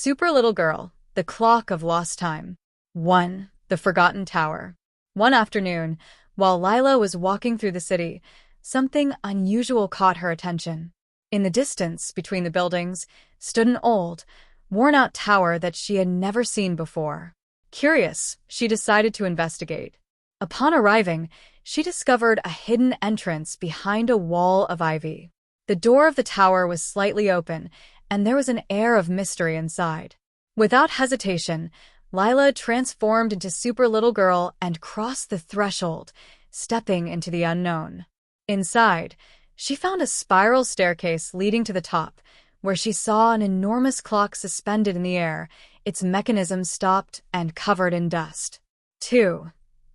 Super Little Girl, The Clock of Lost Time. 1. The Forgotten Tower. One afternoon, while Lila was walking through the city, something unusual caught her attention. In the distance between the buildings stood an old, worn-out tower that she had never seen before. Curious, she decided to investigate. Upon arriving, she discovered a hidden entrance behind a wall of ivy. The door of the tower was slightly open, and there was an air of mystery inside. Without hesitation, Lila transformed into Super Little Girl and crossed the threshold, stepping into the unknown. Inside, she found a spiral staircase leading to the top, where she saw an enormous clock suspended in the air, its mechanism stopped and covered in dust. 2.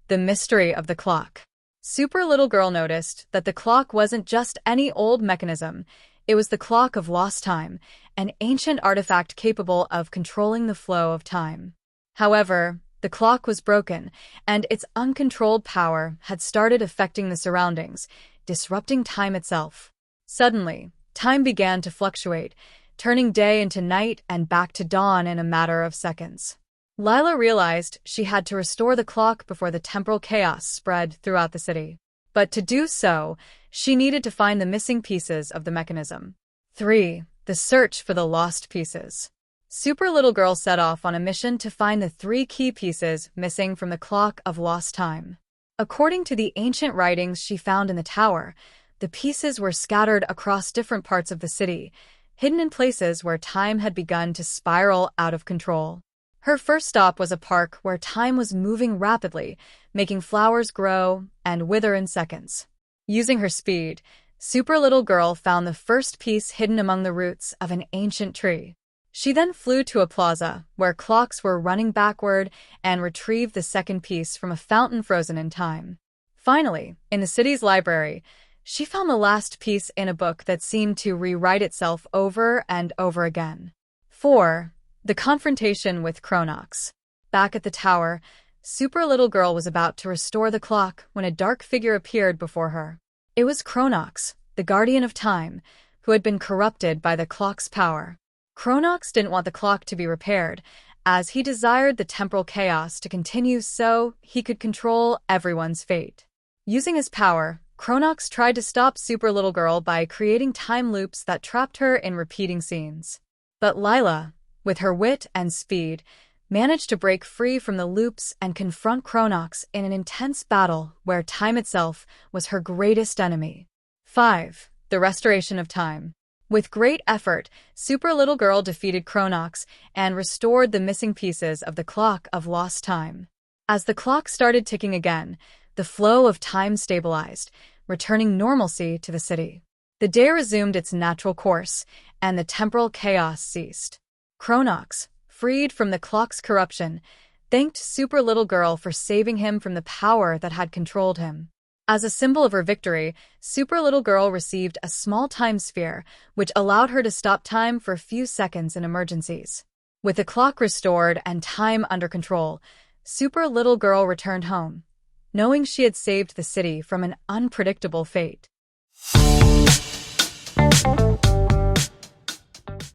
The Mystery of the Clock. Super Little Girl noticed that the clock wasn't just any old mechanism. It was the Clock of Lost Time, an ancient artifact capable of controlling the flow of time. However, the clock was broken, and its uncontrolled power had started affecting the surroundings, disrupting time itself. Suddenly, time began to fluctuate, turning day into night and back to dawn in a matter of seconds. Lila realized she had to restore the clock before the temporal chaos spread throughout the city. But to do so, she needed to find the missing pieces of the mechanism. 3. The Search for the Lost Pieces. Super Little Girl set off on a mission to find the 3 key pieces missing from the Clock of Lost Time. According to the ancient writings she found in the tower, the pieces were scattered across different parts of the city, hidden in places where time had begun to spiral out of control. Her first stop was a park where time was moving rapidly, making flowers grow and wither in seconds. Using her speed, Super Little Girl found the first piece hidden among the roots of an ancient tree. She then flew to a plaza where clocks were running backward and retrieved the second piece from a fountain frozen in time. Finally, in the city's library, she found the last piece in a book that seemed to rewrite itself over and over again. 4. The Confrontation with Chronox. Back at the tower, Super Little Girl was about to restore the clock when a dark figure appeared before her. It was Chronox, the guardian of time, who had been corrupted by the clock's power. Chronox didn't want the clock to be repaired, as he desired the temporal chaos to continue so he could control everyone's fate. Using his power, Chronox tried to stop Super Little Girl by creating time loops that trapped her in repeating scenes. But Lila, with her wit and speed, managed to break free from the loops and confront Chronox in an intense battle where time itself was her greatest enemy. 5. The Restoration of Time. With great effort, Super Little Girl defeated Chronox and restored the missing pieces of the Clock of Lost Time. As the clock started ticking again, the flow of time stabilized, returning normalcy to the city. The day resumed its natural course, and the temporal chaos ceased. Chronox, freed from the clock's corruption, thanked Super Little Girl for saving him from the power that had controlled him. As a symbol of her victory, Super Little Girl received a small time sphere, which allowed her to stop time for a few seconds in emergencies. With the clock restored and time under control, Super Little Girl returned home, knowing she had saved the city from an unpredictable fate.